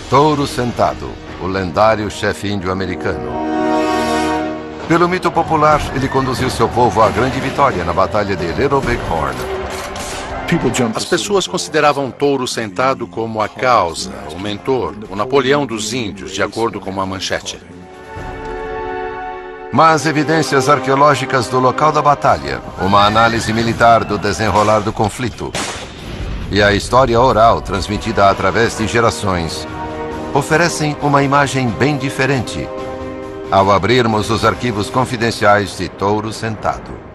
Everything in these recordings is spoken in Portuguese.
Touro Sentado, o lendário chefe índio americano. Pelo mito popular, ele conduziu seu povo à grande vitória na Batalha de Little Big Horn. As pessoas consideravam Touro Sentado como a causa, o mentor, o Napoleão dos índios, de acordo com uma manchete. Mas evidências arqueológicas do local da batalha, uma análise militar do desenrolar do conflito e a história oral transmitida através de gerações oferecem uma imagem bem diferente ao abrirmos os arquivos confidenciais de Touro Sentado.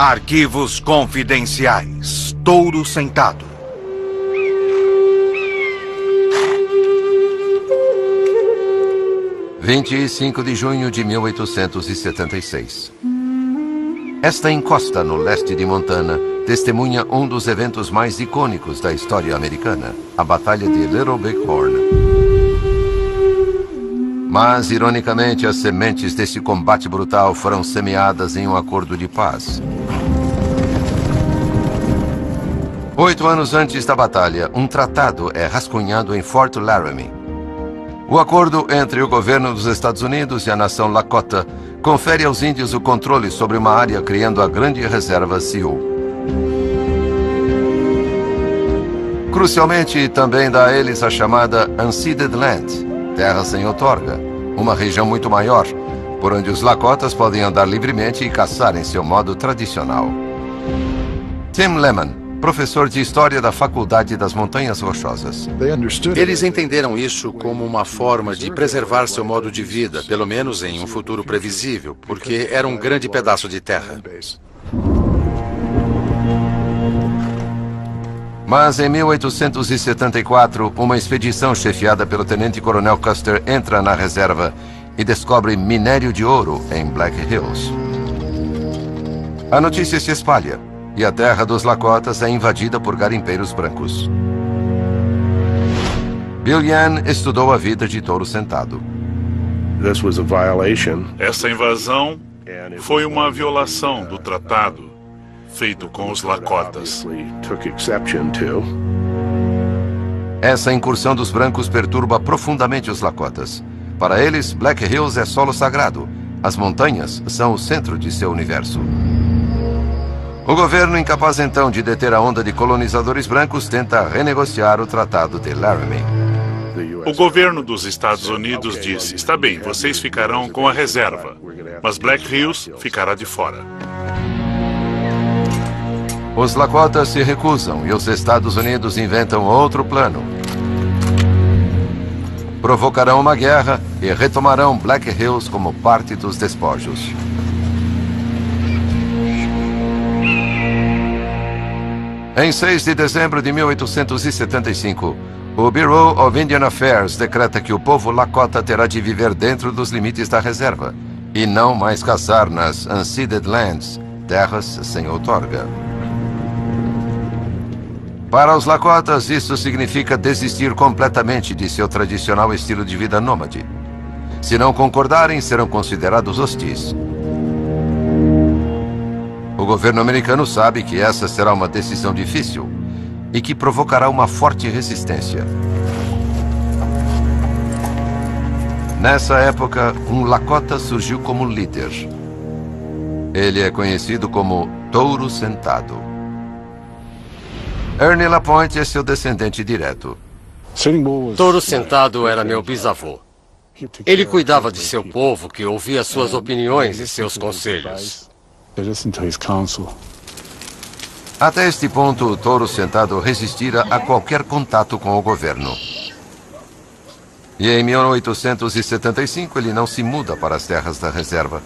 Arquivos confidenciais. Touro Sentado. – 25 de junho de 1876. Esta encosta no leste de Montana testemunha um dos eventos mais icônicos da história americana, a Batalha de Little Big Horn. Mas, ironicamente, as sementes desse combate brutal foram semeadas em um acordo de paz. 8 anos antes da batalha, um tratado é rascunhado em Fort Laramie. O acordo entre o governo dos Estados Unidos e a nação Lakota confere aos índios o controle sobre uma área, criando a grande reserva Sioux. Crucialmente, também dá a eles a chamada Unceded Land, terra sem outorga, uma região muito maior, por onde os Lakotas podem andar livremente e caçar em seu modo tradicional. Tim Lehman, professor de História da Faculdade das Montanhas Rochosas. Eles entenderam isso como uma forma de preservar seu modo de vida, pelo menos em um futuro previsível, porque era um grande pedaço de terra. Mas em 1874, uma expedição chefiada pelo tenente-coronel Custer entra na reserva e descobre minério de ouro em Black Hills. A notícia se espalha e a terra dos Lakotas é invadida por garimpeiros brancos. Bill Yan estudou a vida de Touro Sentado. Essa invasão foi uma violação do tratado feito com os Lakotas. Essa incursão dos brancos perturba profundamente os Lakotas. Para eles, Black Hills é solo sagrado. As montanhas são o centro de seu universo. O governo, incapaz então de deter a onda de colonizadores brancos, tenta renegociar o Tratado de Laramie. O governo dos Estados Unidos disse: está bem, vocês ficarão com a reserva, mas Black Hills ficará de fora. Os Lakotas se recusam e os Estados Unidos inventam outro plano. Provocarão uma guerra e retomarão Black Hills como parte dos despojos. Em 6 de dezembro de 1875, o Bureau of Indian Affairs decreta que o povo Lakota terá de viver dentro dos limites da reserva e não mais caçar nas Unceded Lands, terras sem outorga. Para os Lakotas, isso significa desistir completamente de seu tradicional estilo de vida nômade. Se não concordarem, serão considerados hostis. O governo americano sabe que essa será uma decisão difícil e que provocará uma forte resistência. Nessa época, um Lakota surgiu como líder. Ele é conhecido como Touro Sentado. Ernie LaPointe é seu descendente direto. Touro Sentado era meu bisavô. Ele cuidava de seu povo, que ouvia suas opiniões e seus conselhos. Até este ponto, o Touro Sentado resistira a qualquer contato com o governo. E em 1875 ele não se muda para as terras da reserva.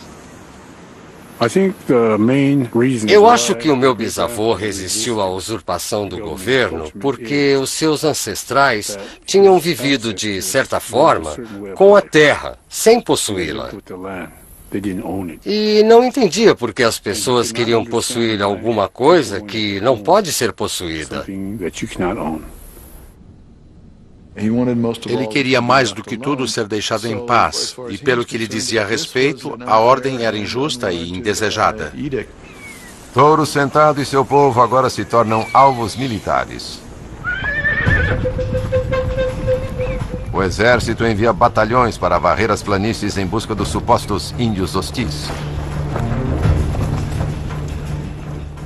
Eu acho que o meu bisavô resistiu à usurpação do governo porque os seus ancestrais tinham vivido, de certa forma, com a terra, sem possuí-la. E não entendia por que as pessoas queriam possuir alguma coisa que não pode ser possuída. Ele queria mais do que tudo ser deixado em paz, e pelo que lhe dizia a respeito, a ordem era injusta e indesejada. Touro Sentado e seu povo agora se tornam alvos militares. O exército envia batalhões para varrer as planícies em busca dos supostos índios hostis.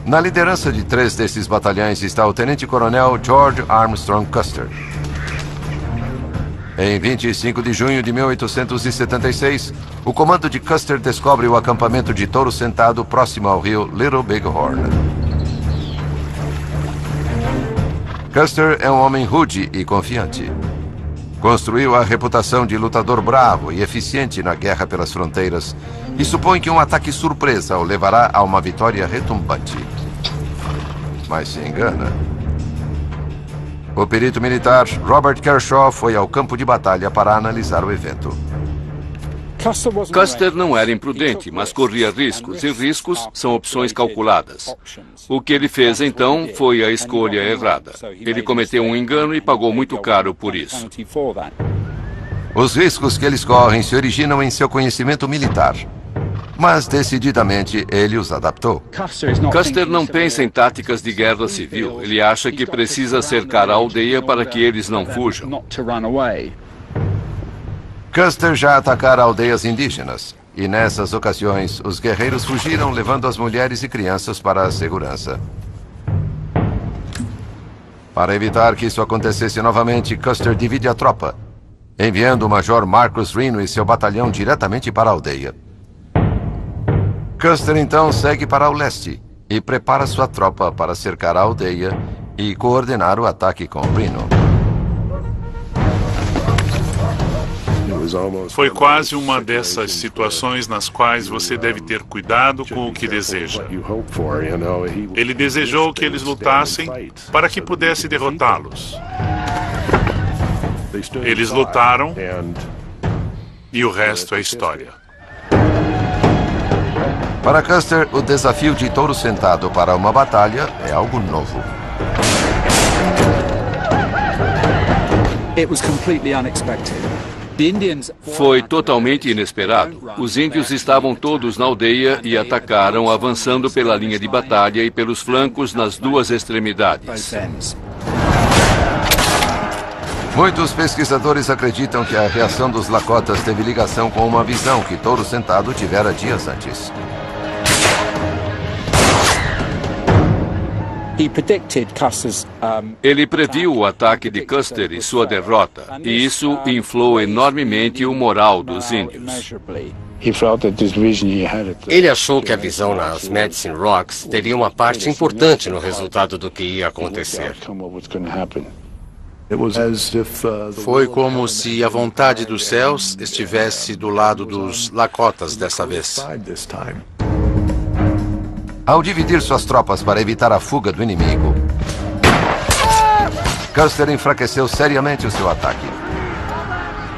Na liderança de 3 desses batalhões está o tenente-coronel George Armstrong Custer. Em 25 de junho de 1876, o comando de Custer descobre o acampamento de Touro Sentado próximo ao rio Little Bighorn. Custer é um homem rude e confiante. Construiu a reputação de lutador bravo e eficiente na guerra pelas fronteiras e supõe que um ataque surpresa o levará a uma vitória retumbante. Mas se engana. O perito militar Robert Kershaw foi ao campo de batalha para analisar o evento. Custer não era imprudente, mas corria riscos, e riscos são opções calculadas. O que ele fez, então, foi a escolha errada. Ele cometeu um engano e pagou muito caro por isso. Os riscos que eles correm se originam em seu conhecimento militar. Mas, decididamente, ele os adaptou. Custer não pensa em táticas de guerra civil. Ele acha que precisa cercar a aldeia para que eles não fujam. Custer já atacara aldeias indígenas. E nessas ocasiões, os guerreiros fugiram levando as mulheres e crianças para a segurança. Para evitar que isso acontecesse novamente, Custer divide a tropa, enviando o Major Marcus Reno e seu batalhão diretamente para a aldeia. Custer então segue para o leste e prepara sua tropa para cercar a aldeia e coordenar o ataque com Reno. Foi quase uma dessas situações nas quais você deve ter cuidado com o que deseja. Ele desejou que eles lutassem para que pudesse derrotá-los. Eles lutaram e o resto é história. Para Custer, o desafio de Touro Sentado para uma batalha é algo novo. Foi totalmente inesperado. Os índios estavam todos na aldeia e atacaram, avançando pela linha de batalha e pelos flancos nas duas extremidades. Muitos pesquisadores acreditam que a reação dos Lakotas teve ligação com uma visão que Touro Sentado tivera dias antes. Ele previu o ataque de Custer e sua derrota, e isso inflou enormemente o moral dos índios. Ele achou que a visão nas Medicine Rocks teria uma parte importante no resultado do que ia acontecer. Foi como se a vontade dos céus estivesse do lado dos Lakotas dessa vez. Ao dividir suas tropas para evitar a fuga do inimigo, Custer enfraqueceu seriamente o seu ataque.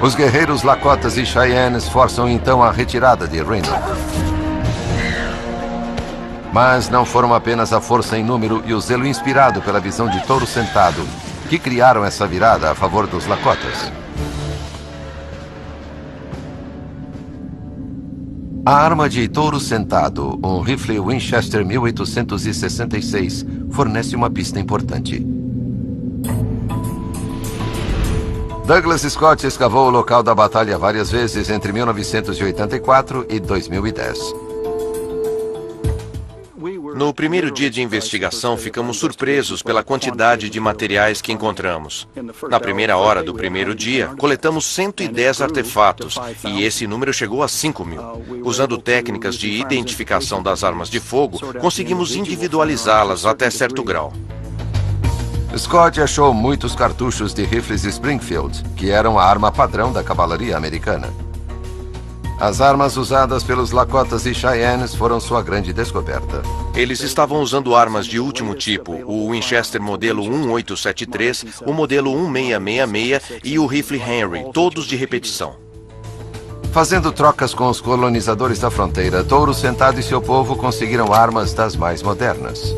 Os guerreiros Lakotas e Cheyennes forçam então a retirada de Reno. Mas não foram apenas a força em número e o zelo inspirado pela visão de Touro Sentado que criaram essa virada a favor dos Lakotas. A arma de Touro Sentado, um rifle Winchester 1866, fornece uma pista importante. Douglas Scott escavou o local da batalha várias vezes entre 1984 e 2010. No primeiro dia de investigação, ficamos surpresos pela quantidade de materiais que encontramos. Na primeira hora do primeiro dia, coletamos 110 artefatos, e esse número chegou a 5.000. Usando técnicas de identificação das armas de fogo, conseguimos individualizá-las até certo grau. Scott achou muitos cartuchos de rifles Springfield, que eram a arma padrão da cavalaria americana. As armas usadas pelos Lakotas e Cheyennes foram sua grande descoberta. Eles estavam usando armas de último tipo, o Winchester modelo 1873, o modelo 1666 e o rifle Henry, todos de repetição. Fazendo trocas com os colonizadores da fronteira, Touro Sentado e seu povo conseguiram armas das mais modernas.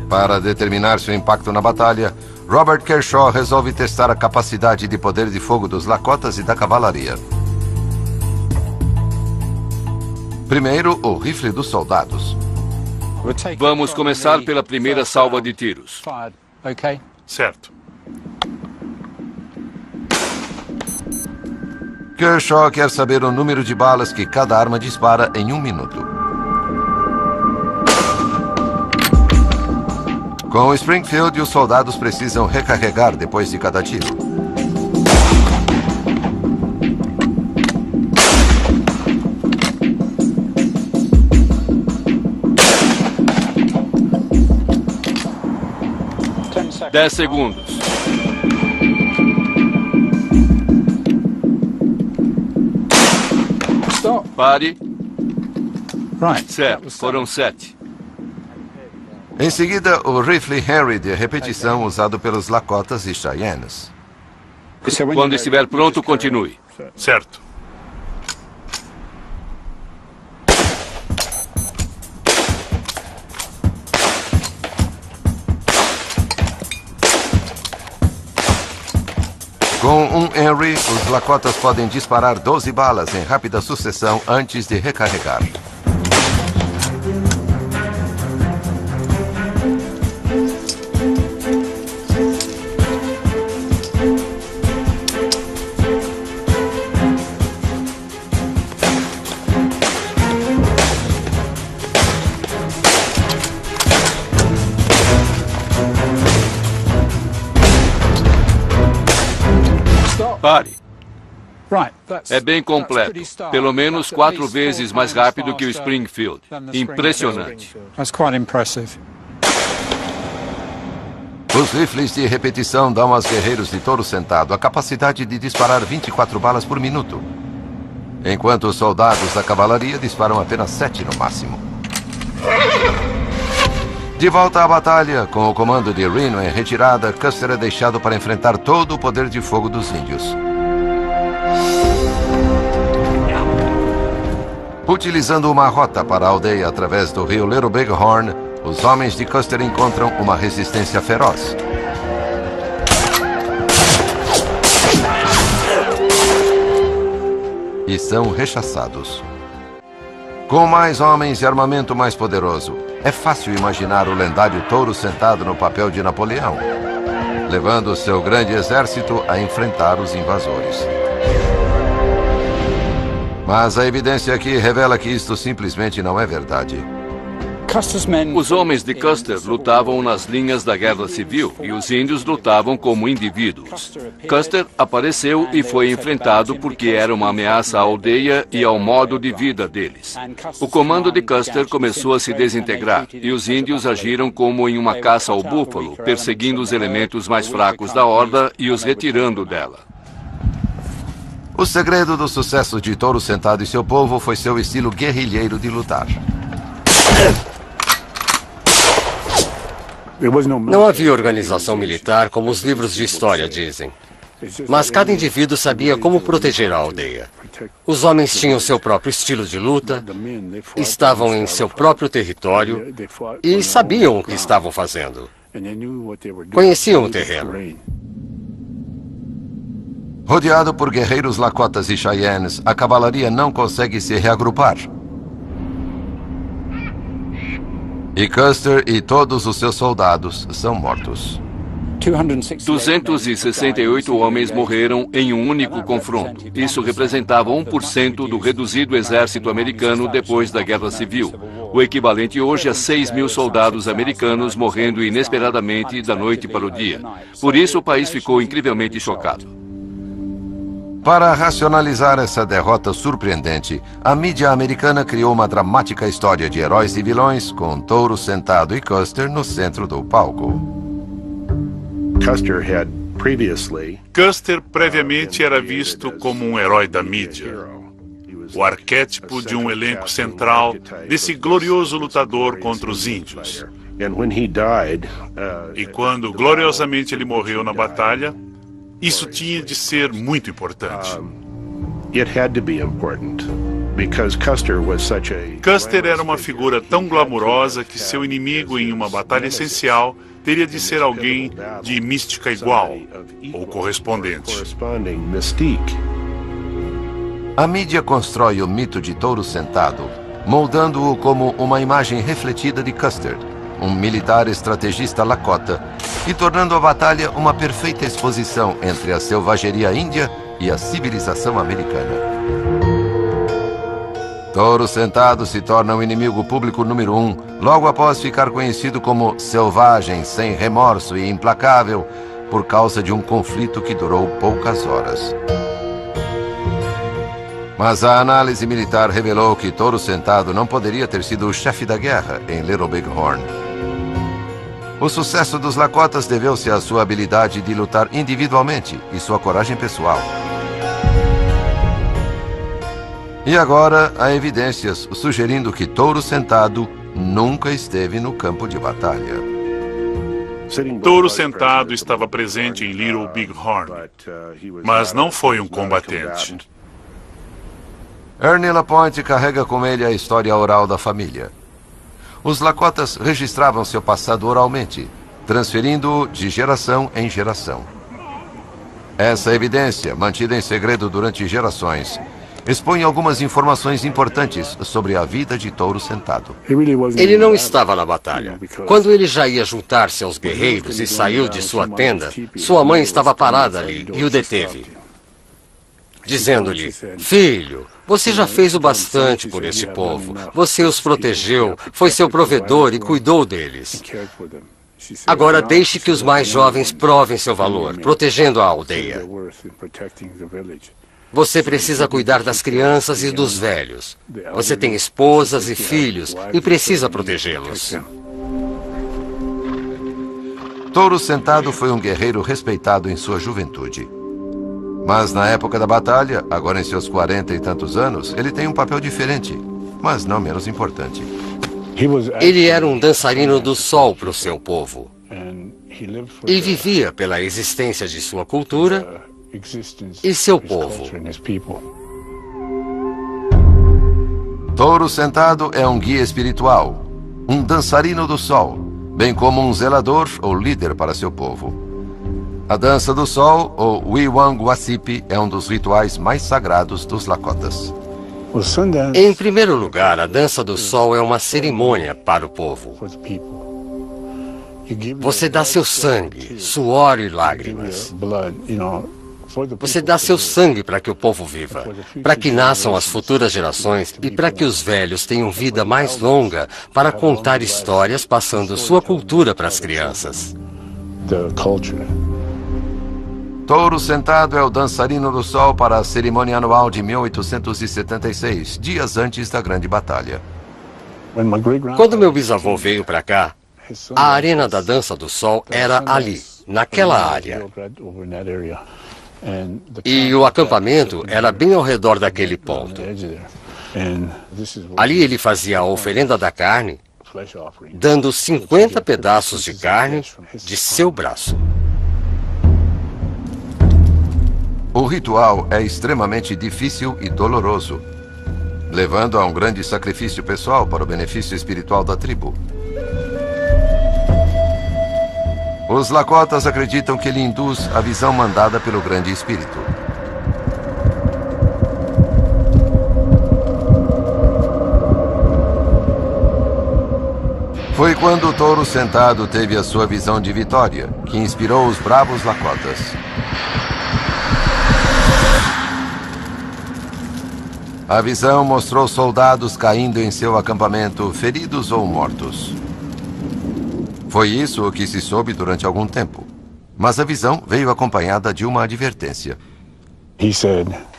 Para determinar seu impacto na batalha, Robert Kershaw resolve testar a capacidade de poder de fogo dos Lakotas e da cavalaria. Primeiro, o rifle dos soldados. Vamos começar pela primeira salva de tiros. Certo. Kershaw quer saber o número de balas que cada arma dispara em 1 minuto. Com o Springfield, os soldados precisam recarregar depois de cada tiro. Dez segundos. Pare. Certo, foram 7. Em seguida, o rifle Henry de repetição usado pelos Lakotas e Cheyennes. Quando estiver pronto, continue. Certo. Com um Henry, os Lakotas podem disparar 12 balas em rápida sucessão antes de recarregar. Pare. É bem completo. Pelo menos 4 vezes mais rápido que o Springfield. Impressionante. Os rifles de repetição dão aos guerreiros de Touro Sentado a capacidade de disparar 24 balas por minuto, enquanto os soldados da cavalaria disparam apenas 7 no máximo. De volta à batalha, com o comando de Reno em retirada, Custer é deixado para enfrentar todo o poder de fogo dos índios. Utilizando uma rota para a aldeia através do rio Little Bighorn, os homens de Custer encontram uma resistência feroz. E são rechaçados. Com mais homens e armamento mais poderoso, é fácil imaginar o lendário Touro Sentado no papel de Napoleão, levando seu grande exército a enfrentar os invasores. Mas a evidência aqui revela que isto simplesmente não é verdade. Os homens de Custer lutavam nas linhas da Guerra Civil e os índios lutavam como indivíduos. Custer apareceu e foi enfrentado porque era uma ameaça à aldeia e ao modo de vida deles. O comando de Custer começou a se desintegrar e os índios agiram como em uma caça ao búfalo, perseguindo os elementos mais fracos da horda e os retirando dela. O segredo do sucesso de Touro Sentado e seu povo foi seu estilo guerrilheiro de lutar. Não havia organização militar como os livros de história dizem. Mas cada indivíduo sabia como proteger a aldeia. Os homens tinham seu próprio estilo de luta, estavam em seu próprio território e sabiam o que estavam fazendo. Conheciam o terreno. Rodeado por guerreiros Lakotas e Cheyennes, a cavalaria não consegue se reagrupar. E Custer e todos os seus soldados são mortos. 268 homens morreram em um único confronto. Isso representava 1% do reduzido exército americano depois da Guerra Civil, o equivalente hoje a 6.000 soldados americanos morrendo inesperadamente da noite para o dia. Por isso, o país ficou incrivelmente chocado. Para racionalizar essa derrota surpreendente, a mídia americana criou uma dramática história de heróis e vilões, com Touro Sentado e Custer no centro do palco. Custer previamente era visto como um herói da mídia, o arquétipo de um elenco central desse glorioso lutador contra os índios. E quando gloriosamente ele morreu na batalha, isso tinha de ser muito importante. Custer era uma figura tão glamurosa que seu inimigo em uma batalha essencial teria de ser alguém de mística igual, ou correspondente. A mídia constrói o mito de Touro Sentado, moldando-o como uma imagem refletida de Custer, um militar estrategista Lakota, e tornando a batalha uma perfeita exposição entre a selvageria índia e a civilização americana. Touro Sentado se torna o inimigo público número 1, logo após ficar conhecido como selvagem, sem remorso e implacável, por causa de um conflito que durou poucas horas. Mas a análise militar revelou que Touro Sentado não poderia ter sido o chefe da guerra em Little Big Horn. O sucesso dos Lakotas deveu-se à sua habilidade de lutar individualmente e sua coragem pessoal. E agora há evidências sugerindo que Touro Sentado nunca esteve no campo de batalha. Touro Sentado estava presente em Little Big Horn, mas não foi um combatente. Ernie Lapointe carrega com ele a história oral da família. Os Lakotas registravam seu passado oralmente, transferindo-o de geração em geração. Essa evidência, mantida em segredo durante gerações, expõe algumas informações importantes sobre a vida de Touro Sentado. Ele não estava na batalha. Quando ele já ia juntar-se aos guerreiros e saiu de sua tenda, sua mãe estava parada ali e o deteve, dizendo-lhe: "Filho, você já fez o bastante por este povo. Você os protegeu, foi seu provedor e cuidou deles. Agora deixe que os mais jovens provem seu valor, protegendo a aldeia. Você precisa cuidar das crianças e dos velhos. Você tem esposas e filhos e precisa protegê-los." Touro Sentado foi um guerreiro respeitado em sua juventude. Mas na época da batalha, agora em seus 40 e tantos anos, ele tem um papel diferente, mas não menos importante. Ele era um dançarino do sol para o seu povo e vivia pela existência de sua cultura e seu povo. Touro Sentado é um guia espiritual, um dançarino do sol, bem como um zelador ou líder para seu povo. A Dança do Sol, ou Wiwang Wasipi, é um dos rituais mais sagrados dos Lakotas. Em primeiro lugar, a Dança do Sol é uma cerimônia para o povo. Você dá seu sangue, suor e lágrimas. Você dá seu sangue para que o povo viva, para que nasçam as futuras gerações e para que os velhos tenham vida mais longa para contar histórias passando sua cultura para as crianças. Touro Sentado é o dançarino do sol para a cerimônia anual de 1876, dias antes da Grande Batalha. Quando meu bisavô veio para cá, a arena da Dança do Sol era ali, naquela área. E o acampamento era bem ao redor daquele ponto. Ali ele fazia a oferenda da carne, dando 50 pedaços de carne de seu braço. O ritual é extremamente difícil e doloroso, levando a um grande sacrifício pessoal para o benefício espiritual da tribo. Os Lakotas acreditam que ele induz a visão mandada pelo Grande Espírito. Foi quando o Touro Sentado teve a sua visão de vitória, que inspirou os bravos Lakotas. A visão mostrou soldados caindo em seu acampamento, feridos ou mortos. Foi isso o que se soube durante algum tempo. Mas a visão veio acompanhada de uma advertência.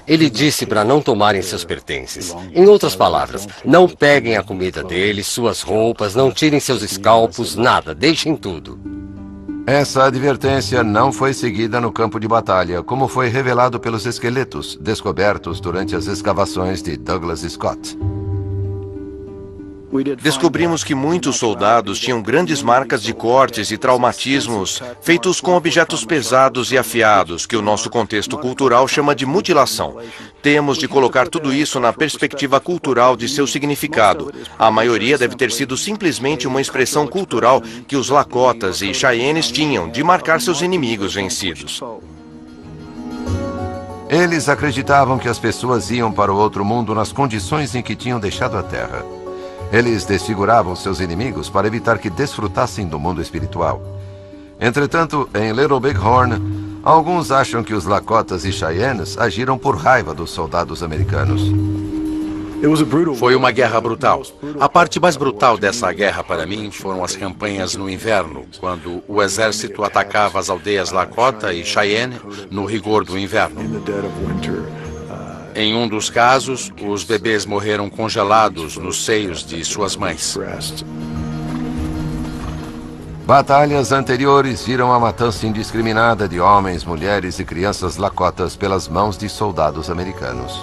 Ele disse para não tomarem seus pertences. Em outras palavras, não peguem a comida deles, suas roupas, não tirem seus escalpos, nada, deixem tudo. Essa advertência não foi seguida no campo de batalha, como foi revelado pelos esqueletos descobertos durante as escavações de Douglas Scott. Descobrimos que muitos soldados tinham grandes marcas de cortes e traumatismos feitos com objetos pesados e afiados, que o nosso contexto cultural chama de mutilação. Temos de colocar tudo isso na perspectiva cultural de seu significado. A maioria deve ter sido simplesmente uma expressão cultural que os Lakotas e Cheyennes tinham de marcar seus inimigos vencidos. Eles acreditavam que as pessoas iam para o outro mundo nas condições em que tinham deixado a Terra. Eles desfiguravam seus inimigos para evitar que desfrutassem do mundo espiritual. Entretanto, em Little Big Horn, alguns acham que os Lakotas e Cheyennes agiram por raiva dos soldados americanos. Foi uma guerra brutal. A parte mais brutal dessa guerra para mim foram as campanhas no inverno, quando o exército atacava as aldeias Lakota e Cheyenne no rigor do inverno. Em um dos casos, os bebês morreram congelados nos seios de suas mães. Batalhas anteriores viram a matança indiscriminada de homens, mulheres e crianças Lakotas pelas mãos de soldados americanos.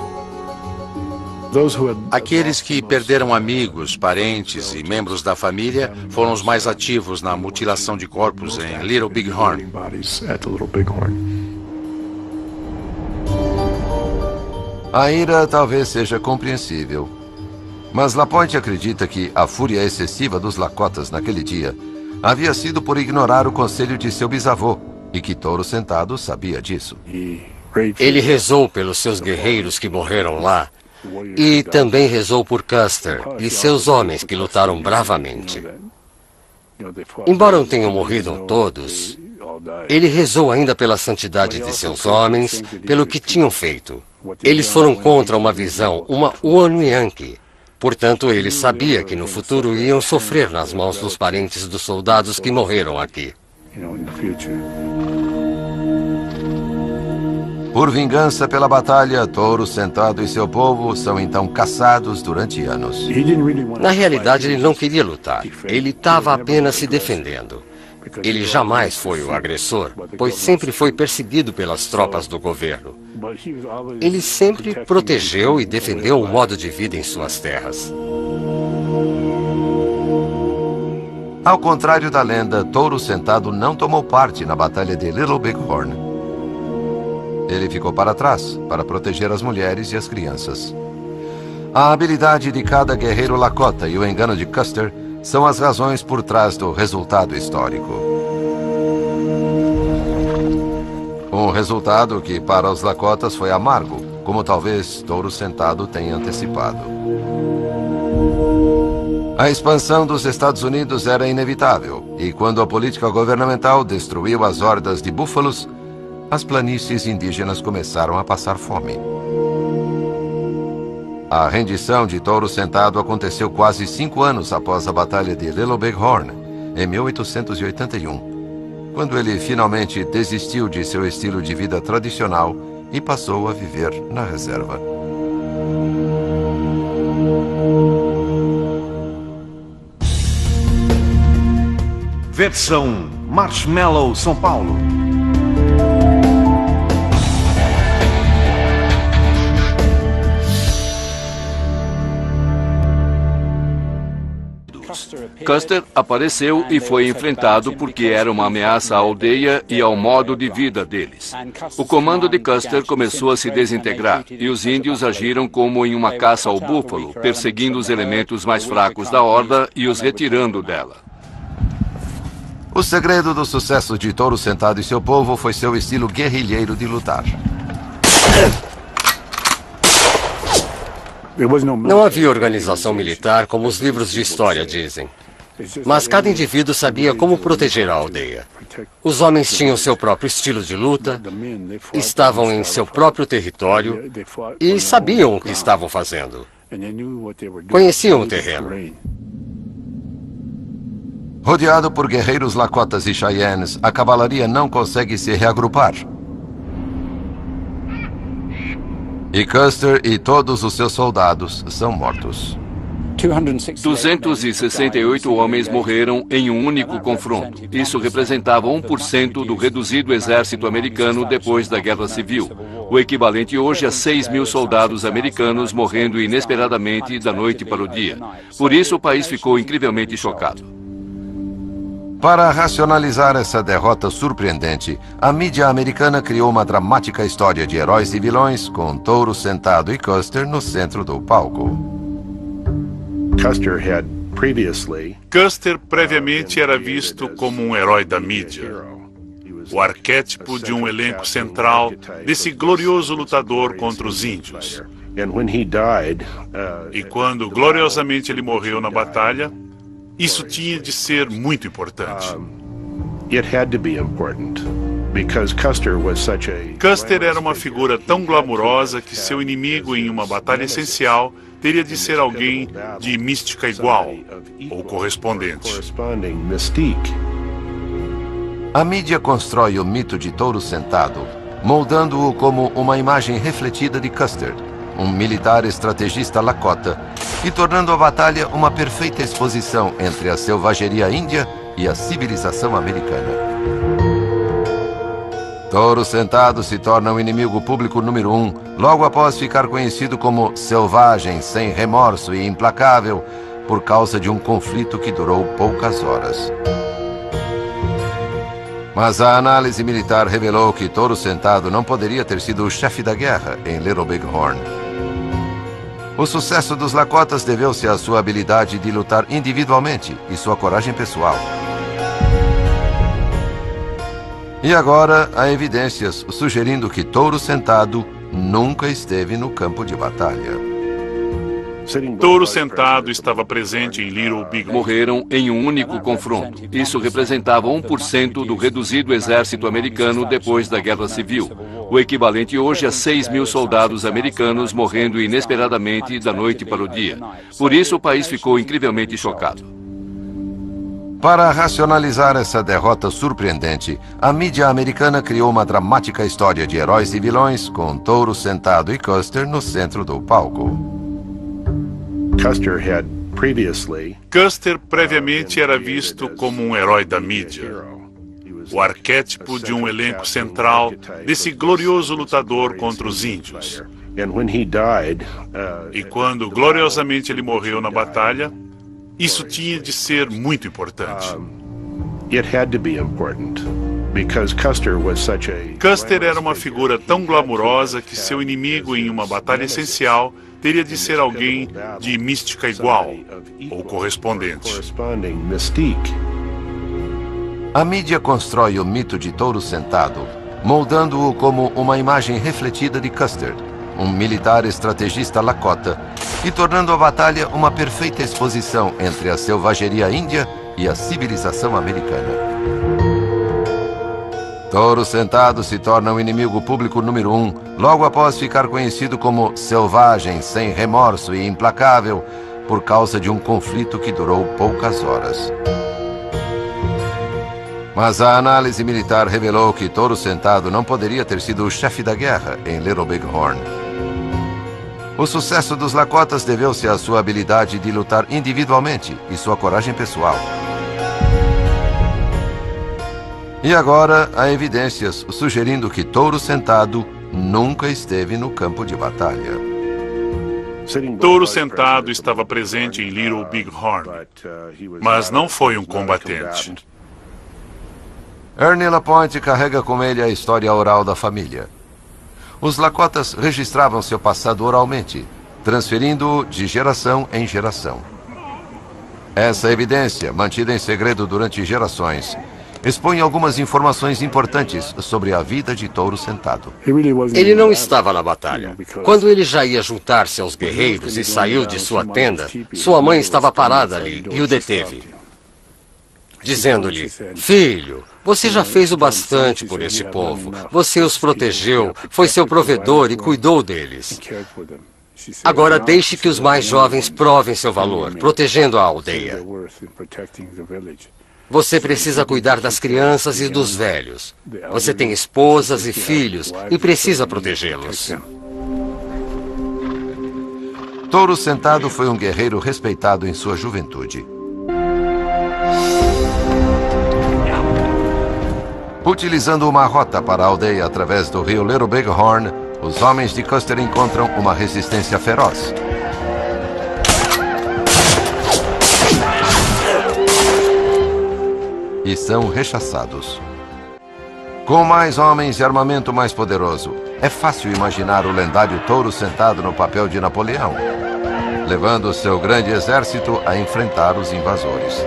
Aqueles que perderam amigos, parentes e membros da família foram os mais ativos na mutilação de corpos em Little Big Horn. A ira talvez seja compreensível, mas Lapointe acredita que a fúria excessiva dos Lakotas naquele dia havia sido por ignorar o conselho de seu bisavô, e que Touro Sentado sabia disso. Ele rezou pelos seus guerreiros que morreram lá, e também rezou por Custer e seus homens que lutaram bravamente. Embora não tenham morrido todos, ele rezou ainda pela santidade de seus homens, pelo que tinham feito. Eles foram contra uma visão, uma Uanu Yankee. Portanto, ele sabia que no futuro iam sofrer nas mãos dos parentes dos soldados que morreram aqui. Por vingança pela batalha, Touro Sentado e seu povo são então caçados durante anos. Na realidade, ele não queria lutar. Ele estava apenas se defendendo. Ele jamais foi o agressor, pois sempre foi perseguido pelas tropas do governo. Ele sempre protegeu e defendeu um modo de vida em suas terras. Ao contrário da lenda, Touro Sentado não tomou parte na batalha de Little Big Horn. Ele ficou para trás, para proteger as mulheres e as crianças. A habilidade de cada guerreiro Lakota e o engano de Custer são as razões por trás do resultado histórico. Um resultado que para os Lakotas foi amargo, como talvez Touro Sentado tenha antecipado. A expansão dos Estados Unidos era inevitável, e quando a política governamental destruiu as hordas de búfalos, as planícies indígenas começaram a passar fome. A rendição de Touro Sentado aconteceu quase 5 anos após a Batalha de Little Big Horn, em 1881, quando ele finalmente desistiu de seu estilo de vida tradicional e passou a viver na reserva. Versão Marshmallow São Paulo. Custer apareceu e foi enfrentado porque era uma ameaça à aldeia e ao modo de vida deles. O comando de Custer começou a se desintegrar e os índios agiram como em uma caça ao búfalo, perseguindo os elementos mais fracos da horda e os retirando dela. O segredo do sucesso de Touro Sentado e seu povo foi seu estilo guerrilheiro de lutar. Não havia organização militar como os livros de história dizem. Mas cada indivíduo sabia como proteger a aldeia. Os homens tinham seu próprio estilo de luta, estavam em seu próprio território e sabiam o que estavam fazendo. Conheciam o terreno. Rodeado por guerreiros Lakotas e Cheyennes, a cavalaria não consegue se reagrupar. E Custer e todos os seus soldados são mortos. 268 homens morreram em um único confronto. Isso representava 1% do reduzido exército americano depois da Guerra Civil. o equivalente hoje a 6.000 soldados americanos morrendo inesperadamente da noite para o dia. Por isso, o país ficou incrivelmente chocado. Para racionalizar essa derrota surpreendente, a mídia americana criou uma dramática história de heróis e vilões, com Touro Sentado e Custer no centro do palco. Custer previamente era visto como um herói da mídia, o arquétipo de um elenco central desse glorioso lutador contra os índios. E quando gloriosamente ele morreu na batalha, isso tinha de ser muito importante. Custer era uma figura tão glamurosa que seu inimigo em uma batalha essencial teria de ser alguém de mística igual, ou correspondente. A mídia constrói o mito de Touro Sentado, moldando-o como uma imagem refletida de Custer, um militar estrategista Lakota, e tornando a batalha uma perfeita exposição entre a selvageria índia e a civilização americana. Touro Sentado se torna o inimigo público número 1, logo após ficar conhecido como selvagem, sem remorso e implacável, por causa de um conflito que durou poucas horas. Mas a análise militar revelou que Touro Sentado não poderia ter sido o chefe da guerra em Little Big Horn. O sucesso dos Lakotas deveu-se à sua habilidade de lutar individualmente e sua coragem pessoal. E agora há evidências sugerindo que Touro Sentado nunca esteve no campo de batalha. Touro Sentado estava presente em Little Big Horn. Morreram em um único confronto. Isso representava 1% do reduzido exército americano depois da Guerra Civil, o equivalente hoje a 6.000 soldados americanos morrendo inesperadamente da noite para o dia. Por isso, o país ficou incrivelmente chocado. Para racionalizar essa derrota surpreendente, a mídia americana criou uma dramática história de heróis e vilões, com Touro Sentado e Custer no centro do palco. Custer previamente era visto como um herói da mídia, o arquétipo de um elenco central desse glorioso lutador contra os índios. E quando gloriosamente ele morreu na batalha, isso tinha de ser muito importante. Custer era uma figura tão glamurosa que seu inimigo em uma batalha essencial teria de ser alguém de mística igual, ou correspondente. A mídia constrói o mito de Touro Sentado, moldando-o como uma imagem refletida de Custer, um militar estrategista Lakota, e tornando a batalha uma perfeita exposição entre a selvageria índia e a civilização americana. Touro Sentado se torna o inimigo público número 1, logo após ficar conhecido como selvagem, sem remorso e implacável, por causa de um conflito que durou poucas horas. Mas a análise militar revelou que Touro Sentado não poderia ter sido o chefe da guerra em Little Big Horn. O sucesso dos Lakotas deveu-se à sua habilidade de lutar individualmente e sua coragem pessoal. E agora há evidências sugerindo que Touro Sentado nunca esteve no campo de batalha. Touro Sentado estava presente em Little Big Horn, mas não foi um combatente. Ernie Lapointe carrega com ele a história oral da família. Os Lakotas registravam seu passado oralmente, transferindo-o de geração em geração. Essa evidência, mantida em segredo durante gerações, expõe algumas informações importantes sobre a vida de Touro Sentado. Ele não estava na batalha. Quando ele já ia juntar-se aos guerreiros e saiu de sua tenda, sua mãe estava parada ali e o deteve, dizendo-lhe: "Filho, você já fez o bastante por este povo. Você os protegeu, foi seu provedor e cuidou deles. Agora deixe que os mais jovens provem seu valor, protegendo a aldeia. Você precisa cuidar das crianças e dos velhos. Você tem esposas e filhos e precisa protegê-los." Touro Sentado foi um guerreiro respeitado em sua juventude. Utilizando uma rota para a aldeia através do rio Little Big Horn, os homens de Custer encontram uma resistência feroz. E são rechaçados. Com mais homens e armamento mais poderoso, é fácil imaginar o lendário touro sentado no papel de Napoleão, levando seu grande exército a enfrentar os invasores.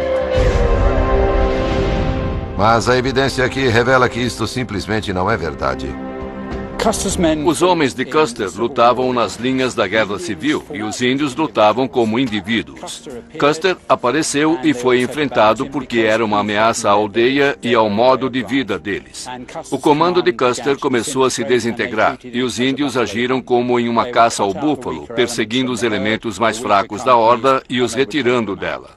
Mas a evidência aqui revela que isto simplesmente não é verdade. Os homens de Custer lutavam nas linhas da Guerra Civil e os índios lutavam como indivíduos. Custer apareceu e foi enfrentado porque era uma ameaça à aldeia e ao modo de vida deles. O comando de Custer começou a se desintegrar e os índios agiram como em uma caça ao búfalo, perseguindo os elementos mais fracos da horda e os retirando dela.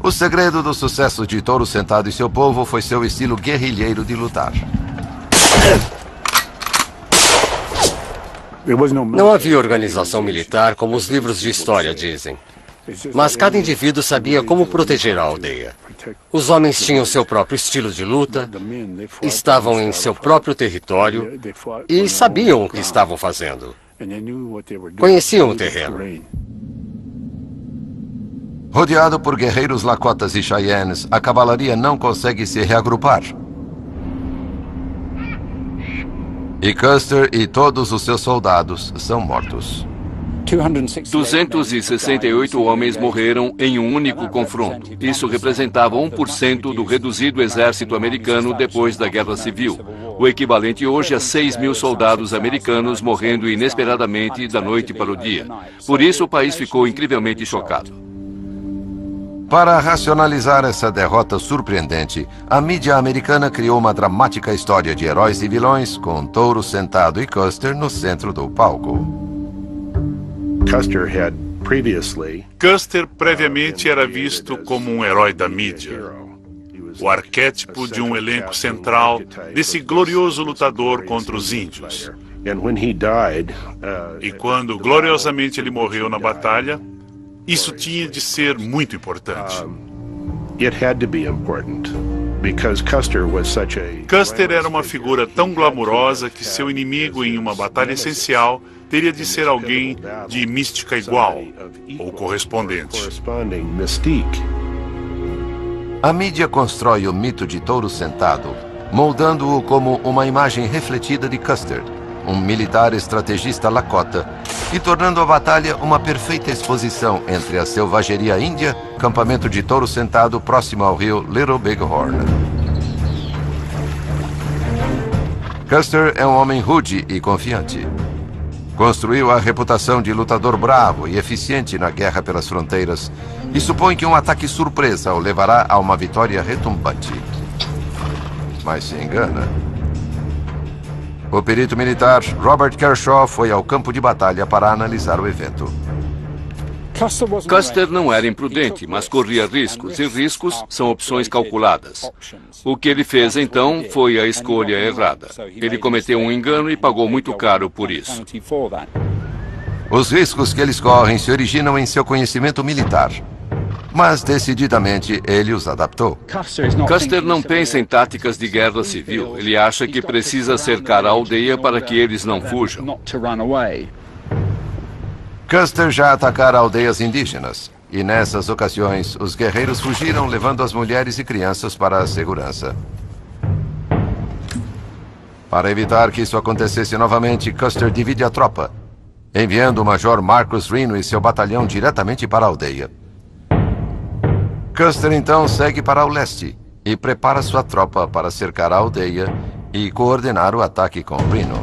O segredo do sucesso de Touro Sentado e seu povo foi seu estilo guerrilheiro de lutar. Não havia organização militar como os livros de história dizem. Mas cada indivíduo sabia como proteger a aldeia. Os homens tinham seu próprio estilo de luta, estavam em seu próprio território e sabiam o que estavam fazendo. Conheciam o terreno. Rodeado por guerreiros Lakotas e Cheyennes, a cavalaria não consegue se reagrupar. E Custer e todos os seus soldados são mortos. 268 homens morreram em um único confronto. Isso representava 1% do reduzido exército americano depois da Guerra Civil, o equivalente hoje a 6.000 soldados americanos morrendo inesperadamente da noite para o dia. Por isso, o país ficou incrivelmente chocado. Para racionalizar essa derrota surpreendente, a mídia americana criou uma dramática história de heróis e vilões, com Touro Sentado e Custer no centro do palco. Custer previamente era visto como um herói da mídia, o arquétipo de um elenco central desse glorioso lutador contra os índios. E quando gloriosamente ele morreu na batalha, isso tinha de ser muito importante. Custer era uma figura tão glamurosa que seu inimigo em uma batalha essencial teria de ser alguém de mística igual ou correspondente. A mídia constrói o mito de Touro Sentado, moldando-o como uma imagem refletida de Custer, um militar estrategista Lakota, e tornando a batalha uma perfeita exposição entre a selvageria índia, campamento de Touro Sentado próximo ao rio Little Bighorn. Custer é um homem rude e confiante. Construiu a reputação de lutador bravo e eficiente na guerra pelas fronteiras e supõe que um ataque surpresa o levará a uma vitória retumbante. Mas se engana. O perito militar Robert Kershaw foi ao campo de batalha para analisar o evento. Custer não era imprudente, mas corria riscos, e riscos são opções calculadas. O que ele fez, então, foi a escolha errada. Ele cometeu um engano e pagou muito caro por isso. Os riscos que eles correm se originam em seu conhecimento militar. Mas, decididamente, ele os adaptou. Custer não pensa em táticas de guerra civil. Ele acha que precisa cercar a aldeia para que eles não fujam. Custer já atacara aldeias indígenas. E nessas ocasiões, os guerreiros fugiram, levando as mulheres e crianças para a segurança. Para evitar que isso acontecesse novamente, Custer divide a tropa, enviando o Major Marcus Reno e seu batalhão diretamente para a aldeia. Custer então segue para o leste e prepara sua tropa para cercar a aldeia e coordenar o ataque com Reno.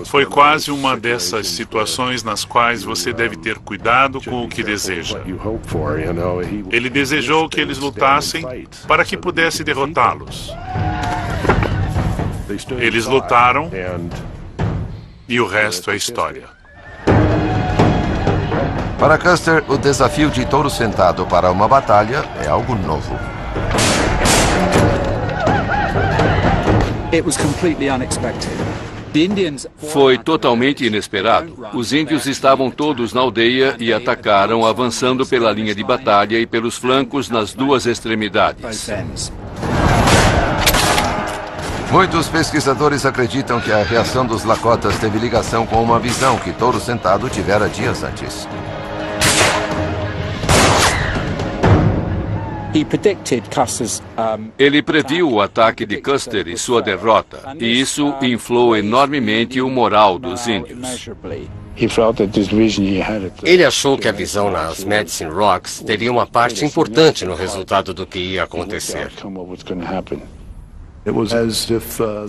Foi quase uma dessas situações nas quais você deve ter cuidado com o que deseja. Ele desejou que eles lutassem para que pudesse derrotá-los. Eles lutaram e o resto é história. Para Custer, o desafio de Touro Sentado para uma batalha é algo novo. Foi totalmente inesperado. Os índios estavam todos na aldeia e atacaram, avançando pela linha de batalha e pelos flancos nas duas extremidades. Muitos pesquisadores acreditam que a reação dos Lakotas teve ligação com uma visão que Touro Sentado tivera dias antes. Ele previu o ataque de Custer e sua derrota, e isso inflou enormemente o moral dos índios. Ele achou que a visão nas Medicine Rocks teria uma parte importante no resultado do que ia acontecer.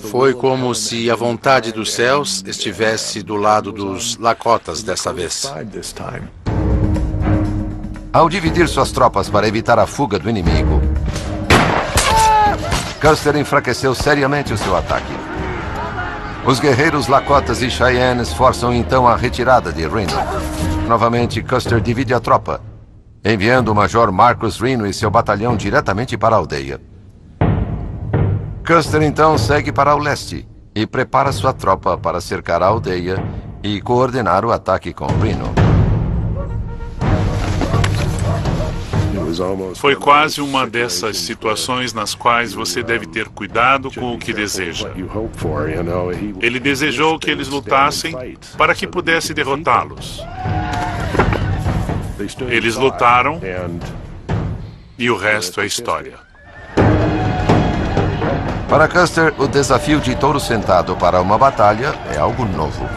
Foi como se a vontade dos céus estivesse do lado dos Lakotas dessa vez. Ao dividir suas tropas para evitar a fuga do inimigo, Custer enfraqueceu seriamente o seu ataque. Os guerreiros Lakotas e Cheyennes forçam então a retirada de Reno. Novamente, Custer divide a tropa, enviando o Major Marcus Reno e seu batalhão diretamente para a aldeia. Custer então segue para o leste e prepara sua tropa para cercar a aldeia e coordenar o ataque com Reno. Foi quase uma dessas situações nas quais você deve ter cuidado com o que deseja. Ele desejou que eles lutassem para que pudesse derrotá-los. Eles lutaram e o resto é história. Para Custer, o desafio de Touro Sentado para uma batalha é algo novo.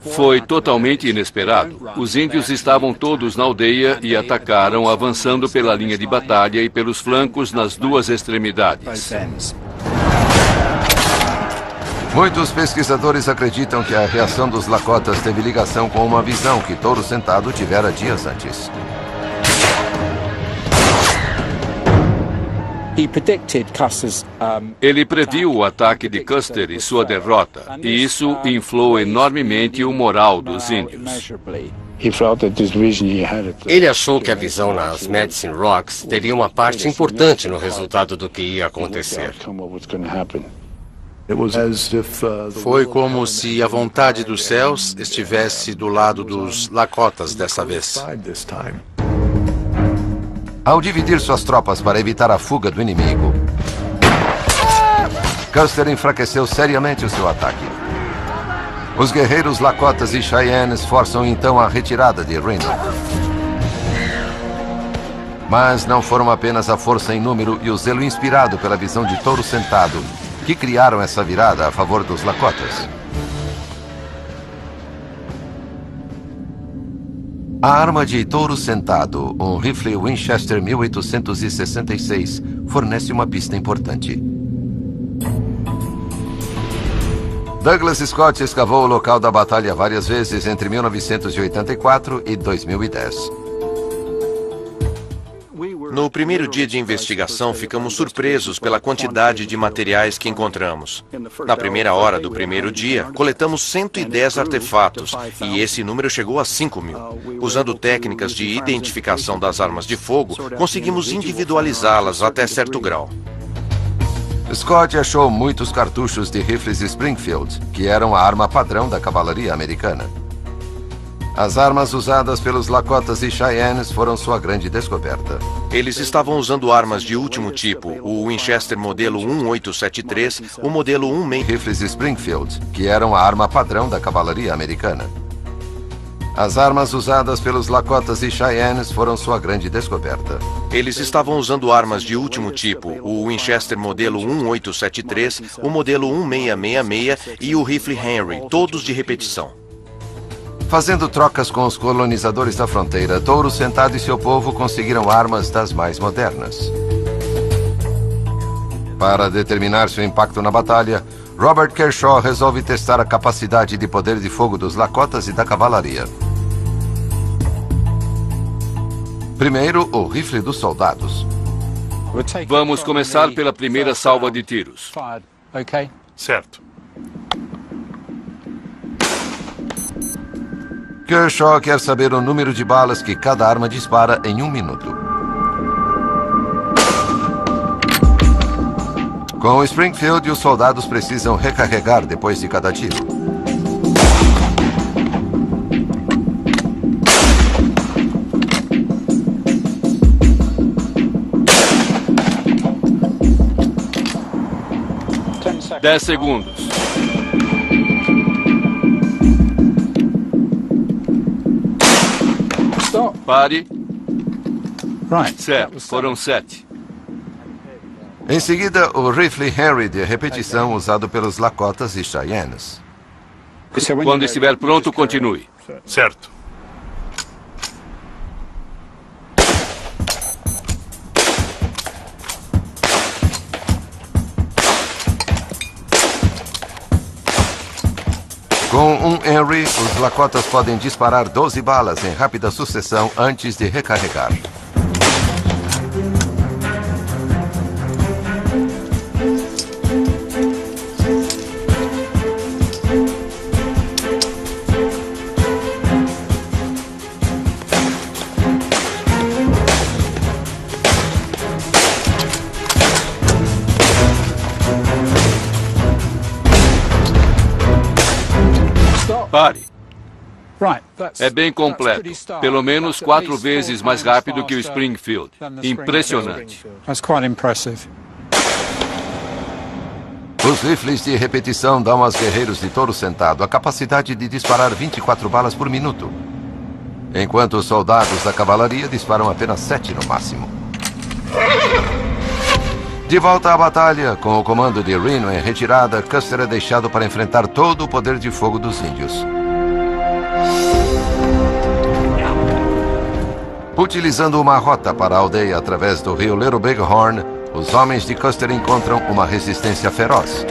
Foi totalmente inesperado. Os índios estavam todos na aldeia e atacaram, avançando pela linha de batalha e pelos flancos nas duas extremidades. Muitos pesquisadores acreditam que a reação dos Lakotas teve ligação com uma visão que Touro Sentado tivera dias antes. Ele previu o ataque de Custer e sua derrota, e isso inflou enormemente o moral dos índios. Ele achou que a visão nas Medicine Rocks teria uma parte importante no resultado do que ia acontecer. Foi como se a vontade dos céus estivesse do lado dos Lakotas dessa vez. Ao dividir suas tropas para evitar a fuga do inimigo, Custer enfraqueceu seriamente o seu ataque. Os guerreiros Lakotas e Cheyennes forçam então a retirada de Reno. Mas não foram apenas a força em número e o zelo inspirado pela visão de Touro Sentado que criaram essa virada a favor dos Lakotas. A arma de Touro Sentado, um rifle Winchester 1866, fornece uma pista importante. Douglas Scott escavou o local da batalha várias vezes entre 1984 e 2010. No primeiro dia de investigação, ficamos surpresos pela quantidade de materiais que encontramos. Na primeira hora do primeiro dia, coletamos 110 artefatos, e esse número chegou a 5.000. Usando técnicas de identificação das armas de fogo, conseguimos individualizá-las até certo grau. Scott achou muitos cartuchos de rifles Springfield, que eram a arma padrão da cavalaria americana. As armas usadas pelos Lakotas e Cheyennes foram sua grande descoberta. Eles estavam usando armas de último tipo, o Winchester modelo 1873, o modelo 16... Rifles Springfield, que eram a arma padrão da cavalaria americana. As armas usadas pelos Lakotas e Cheyennes foram sua grande descoberta. Eles estavam usando armas de último tipo, o Winchester modelo 1873, o modelo 1666 e o rifle Henry, todos de repetição. Fazendo trocas com os colonizadores da fronteira, Touro Sentado e seu povo conseguiram armas das mais modernas. Para determinar seu impacto na batalha, Robert Kershaw resolve testar a capacidade de poder de fogo dos Lakotas e da cavalaria. Primeiro, o rifle dos soldados. Vamos começar pela primeira salva de tiros. Certo. Kershaw quer saber o número de balas que cada arma dispara em 1 minuto. Com o Springfield, os soldados precisam recarregar depois de cada tiro. 10 segundos. Pare. Certo, foram 7. Em seguida, o rifle Harry de repetição usado pelos Lakotas e Cheyennes. Quando estiver pronto, continue. Certo. Com um Henry, os Lakotas podem disparar 12 balas em rápida sucessão antes de recarregar. Pare. É bem completo. Pelo menos 4 vezes mais rápido que o Springfield. Impressionante. Os rifles de repetição dão aos guerreiros de touro sentado a capacidade de disparar 24 balas por minuto, enquanto os soldados da cavalaria disparam apenas 7 no máximo. De volta à batalha, com o comando de Reno em retirada, Custer é deixado para enfrentar todo o poder de fogo dos índios. Utilizando uma rota para a aldeia através do rio Little Bighorn, os homens de Custer encontram uma resistência feroz.